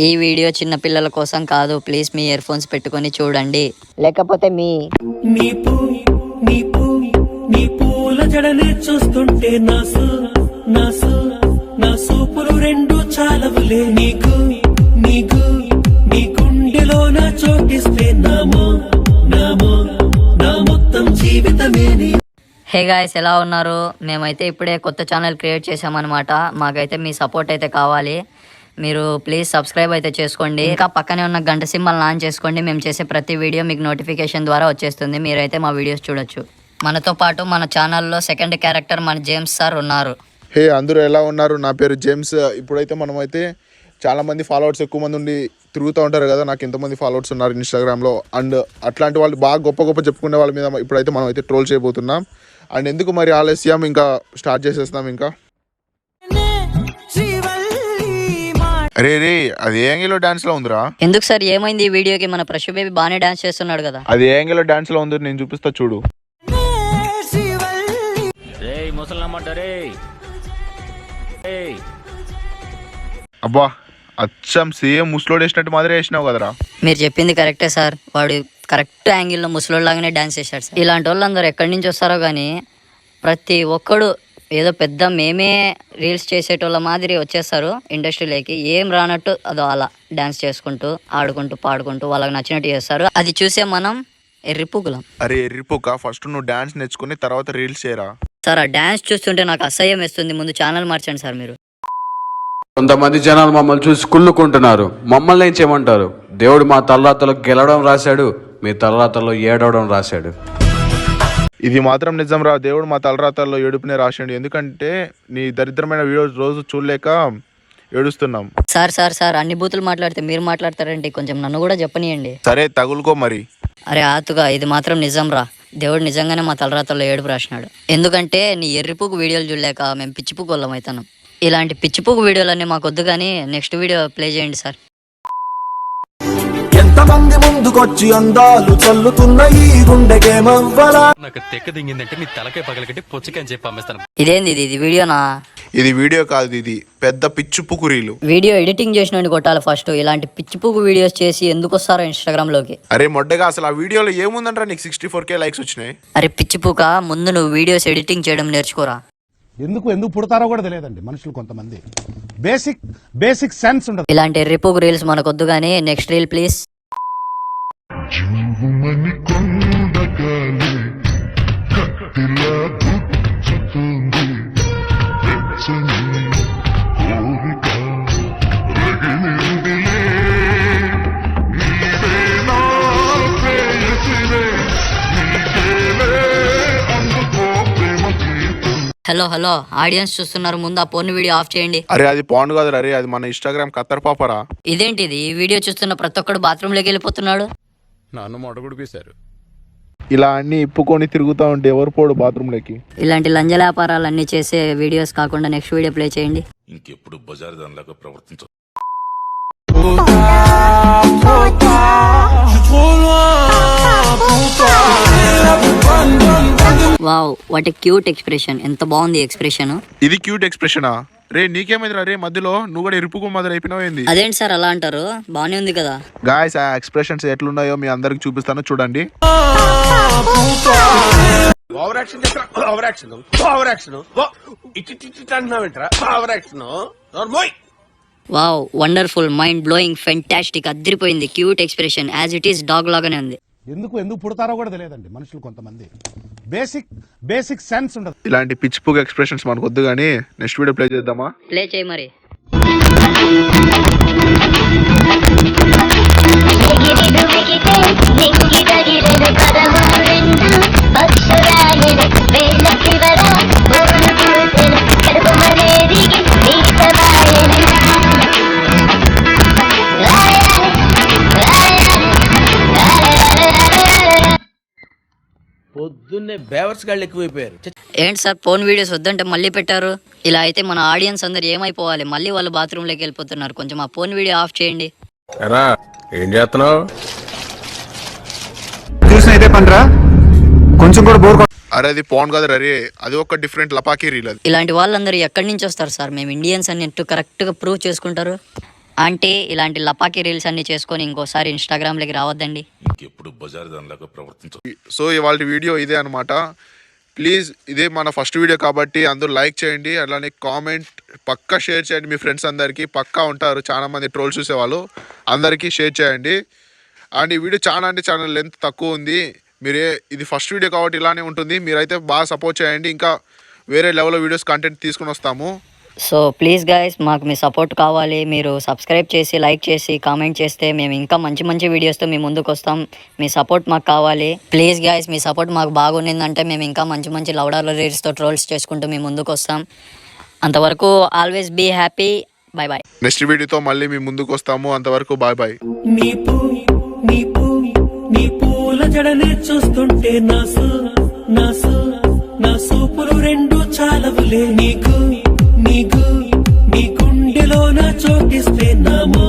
ఈ వీడియో చిన్న పిల్లల కోసం కాదు, ప్లీజ్ మీ ఇయర్ ఫోన్స్ పెట్టుకొని చూడండి, లేకపోతే మీ నీ పూల జడనే చూస్తుంటే నా సూపులు రెండు చాలవులే నీకు నీ గుండెలో నా చోటిస్తే నా మొత్తం జీవితమే నీ. హే గాయ్స్, ఎలా ఉన్నారు? మేమైతే ఇప్పుడే కొత్త ఛానల్ క్రియేట్ చేసామన్నమాట. మాకైతే మీ సపోర్ట్ అయితే కావాలి. మీరు ప్లీజ్ సబ్స్క్రైబ్ అయితే చేసుకోండి. ఇంకా పక్కనే ఉన్న గంట సింబల్ ఆన్ చేసుకోండి. మేము చేసే ప్రతి వీడియో మీకు నోటిఫికేషన్ ద్వారా వచ్చేస్తుంది. మీరైతే మా వీడియోస్ చూడొచ్చు. మనతో పాటు మన ఛానల్లో సెకండ్ క్యారెక్టర్ మన జేమ్స్ సార్ ఉన్నారు. హే, అందరూ ఎలా ఉన్నారు? నా పేరు జేమ్స్. ఇప్పుడైతే మనమైతే చాలామంది ఫాలోవర్స్ ఎక్కువ మంది ఉండి తిరుగుతూ ఉంటారు కదా. నాకు ఎంతమంది ఫాలోవర్స్ ఉన్నారు ఇన్స్టాగ్రామ్లో. అండ్ అట్లాంటి వాళ్ళు బాగా గొప్ప చెప్పుకునే వాళ్ళ మీద ఇప్పుడైతే మనం అయితే ట్రోల్ చేయబోతున్నాం. అండ్ ఎందుకు మరి ఆలస్యం, ఇంకా స్టార్ట్ చేసేస్తాం. ఇంకా రే అది ఏ యాంగిల్లో డాన్స్ లో ఉందిరా? ఎందుకు సార్, ఏమైంది? ఈ వీడియోకి మన ప్రశు బేబీ బాగానే డాన్స్ చేస్తున్నాడు కదా. అది ఏ యాంగిల్లో డాన్స్ లో ఉంది, నేను చూపిస్తా చూడు. అబ్బా, అచ్చం సేమ్ ముస్లోడ్ వేసినట్టు మాదిరి వేసినావు కదరా. మీరు చెప్పింది కరెక్టే సార్. వాడు కరెక్ట్ యాంగిల్లో ముసలోళ్ళలాగానే డాన్స్ చేశాడు సార్. ఇలాంటి వాళ్ళు అందరూ ఎక్కడి నుంచి వస్తారో కానీ ప్రతి ఒక్కడు ఏదో పెద్ద మేమే రీల్స్ చేసేటోళ్ళ మాదిరి వచ్చేస్తారు ఇండస్ట్రీలోకి. ఏం రానట్టు అదో అలా డాన్స్ చేసుకుంటూ ఆడుకుంటూ పాడుకుంటూ వాళ్ళకి నచ్చినట్టు చేస్తారు. అది చూసే మనం ఎర్రిపుగులం. అరే ఎర్రిపోక, ఫస్ట్ నువ్వు డాన్స్ నేర్చుకుని తర్వాత రీల్స్ చేయరా. సార్, ఆ డాన్స్ చూస్తుంటే నాకు అసహ్యం వేస్తుంది. ముందు ఛానల్ మార్చండి సార్ మీరు. కొంతమంది జనాలు మమ్మల్ని చూసి కుళ్ళుకుంటున్నారు. మమ్మల్ని ఏం చేయమంటారు? దేవుడు మా తలరాతలో గెలవడం రాశాడు, మీ తలరాతల్లో ఏడవడం రాశాడు. ఇది మాత్రం నిజం రా. దేవుడు మా తలరాతల్లో ఏడుపునే రాసిండు. ఎందుకంటే నీ దరిద్రమైన వీడియోస్ రోజు చూడలేక ఏడుస్తున్నాం. సార్ అన్ని బూతులు మాట్లాడితే మీరు మాట్లాడతారండి. కొంచెం నన్ను కూడా చెప్పనీయండి. సరే, తగులుకో మరి. అరే ఆతుగా, ఇది మాత్రం నిజం రా. దేవుడు నిజంగానే మా తలరాతల్లో ఏడుపు రాసినాడు. ఎందుకంటే నీ ఎర్రిపుకు వీడియోలు చూడలేక మేము పిచ్చిపుకు వాళ్ళం అవుతున్నాం. ఇలాంటి పిచ్చిపుకు వీడియోలన్నీ మాకు వద్దు, కానీ నెక్స్ట్ వీడియో ప్లే చేయండి సార్. ఎంతమంది ముందుకొచ్చి అందాలు చల్లుతున్న ఈ గుండెకేమవ్వలా. నాకు తెక్క దింగిందంటే నీ తలకాయ పగలకట్టి పొచ్చికని చెప్పి అమ్మేస్తాను. ఇదేంది? ఇది వీడియోనా? ఇది వీడియో కాదు, ఇది పెద్ద పిచ్చుపుకు రీలు. వీడియో ఎడిటింగ్ చేసిన కొట్టాలి ఫస్ట్. ఇలాంటి పిచ్చిపుకు వీడియోస్ చేసి ఎందుకు వస్తారో ఇన్స్టాగ్రామ్ లోకి. అరే మొడ్డగా, అసలు ఆ వీడియోలో ఏముందంటారా? నీకు 64K లైక్స్ వచ్చినాయి. అరే పిచ్చిపుక, ముందు నువ్వు వీడియోస్ ఎడిటింగ్ చేయడం నేర్చుకోరా. ఎందుకు పుడతారో కూడా తెలియదండి మనుషులు. కొంతమంది బేసిక్ సెన్స్ ఉండదు. ఇలాంటి రిపోక్ రీల్స్ మనకొద్దు, కానీ next reel please. Hello audience చూస్తున్నారు, ముందు ఆ పోన్ వీడియో ఆఫ్ చేయండి. అరే అది పాండ్ కాదు రే, అది మన ఇన్స్టాగ్రామ్ కత్తర్ పాపరా. ఇదేంటిది? ఈ వీడియో చూస్తున్న ప్రతి ఒక్కడు బాత్రూమ్ లోకి వెళ్ళిపోతున్నాడు. నన్ను మొడగొడిపేశారు. ఇలా అన్ని ఇప్పుకొని తిరుగుతా ఉంటే ఎవరు పోడు బాత్రూమ్ లోకి. ఇలాంటి లంజ వ్యాపారాలన్నీ చేసే వీడియోస్ కాకుండా నెక్స్ట్ వీడియో ప్లే చేయండి. ఇంకెప్పుడు బజార్ దానిలాగా ప్రవర్తించ. Wow, what a cute expression. ఎంత బాగుంది ఎక్స్ప్రెషన్. ఇది క్యూట్ ఎక్స్ప్రెషనా? రే నీకేమైందిరా రే, మధ్యలో నువ్వు కూడా ఇరుపుకు మొదలు అయిపోయినావు ఏంది? అదేంటి సార్ అలా అంటారు? బానే ఉంది కదా. గాయ్స్, ఆ ఎక్స్ప్రెషన్స్ ఎట్లున్నాయో మీ అందరికి చూపిస్తాను, చూడండి. Wow, wonderful, mind blowing, fantastic, అదిరిపోయింది. Cute expression, as it is dog లాగానే ఉంది. ఎందుకు పుడతారో కూడా తెలియదండి మనుషులు. కొంతమంది బేసిక్ సెన్స్ ఉండదు. ఇలాంటి పిచ్ పుక్ ఎక్స్ప్రెషన్స్ మనకు వద్దు, కానీ నెక్స్ట్ వీడియో ప్లే చేద్దామా? ప్లే చేయి మరి. పొద్దున్నే బేవర్స్ గాళ్ళు ఎక్కువైపోయారు. ఏంటి సార్, ఫోన్ వీడియోస్ వద్దంటే మళ్ళీ పెట్టారు? ఇలా అయితే మన ఆడియన్స్ అందరు ఏమైపోవాలి? మళ్ళీ వాళ్ళు బాత్రూమ్ లోకి వెళ్ళిపోతున్నారు. కొంచెం ఆ ఫోన్ వీడియో ఆఫ్ చేయండి. ఏం చేస్తున్నావు? చూసిన పండ్రా కొంచెం కూడా బోర్. అరే అది పాండ్ కాదు రే, అది ఒక డిఫరెంట్ లపాకీ రీల్. అది ఇలాంటి వాళ్ళందరూ ఎక్కడి నుంచి వస్తారు సార్? మేము ఇండియన్స్ అన్నట్టు కరెక్ట్ గా ప్రూవ్ చేసుకుంటారు. అంటే ఇలాంటి లపాకి రీల్స్ అన్ని చేసుకొని ఇంకోసారి ఇన్స్టాగ్రామ్లోకి రావద్దండి. ఇంకెప్పుడు బజారు దానిలాగా ప్రవర్తించదు. సో ఇవాళ వీడియో ఇదే అనమాట. ప్లీజ్ ఇదే మన ఫస్ట్ వీడియో కాబట్టి అందరూ లైక్ చేయండి, అలానే కామెంట్ పక్కా షేర్ చేయండి. మీ ఫ్రెండ్స్ అందరికీ పక్కా ఉంటారు చాలా మంది ట్రోల్ చూసేవాళ్ళు, అందరికీ షేర్ చేయండి. అండ్ ఈ వీడియో చాలా అంటే చాలా లెంత్ తక్కువ ఉంది. ఇది ఫస్ట్ వీడియో కాబట్టి ఇలానే ఉంటుంది. మీరైతే బాగా సపోర్ట్ చేయండి, ఇంకా వేరే లెవెల్లో వీడియోస్ కంటెంట్ తీసుకుని వస్తాము. సో ప్లీజ్ గైస్, మాకు మీ సపోర్ట్ కావాలి. మీరు సబ్స్క్రైబ్ చేసి లైక్ చేసి కామెంట్ చేస్తే మేము ఇంకా మంచి మంచి వీడియోస్తో మీ ముందుకు వస్తాం. మీ సపోర్ట్ మాకు కావాలి ప్లీజ్ గైస్. మీ సపోర్ట్ మాకు బాగుండిందంటే మేము ఇంకా మంచి మంచి లౌడర్ రీల్స్తో ట్రోల్స్ చేసుకుంటూ మీ ముందుకు వస్తాం. అంతవరకు always be happy. Bye bye. Next వీడియోతో మళ్ళీ మీ ముందుకు వస్తాము. అంతవరకు బాయ్ బాయ్. నీ పూల జడనే చూస్తుంటే నా సూపులు రెండు చాలవులే. నీ గుండెలో నా చోటిస్తే నామో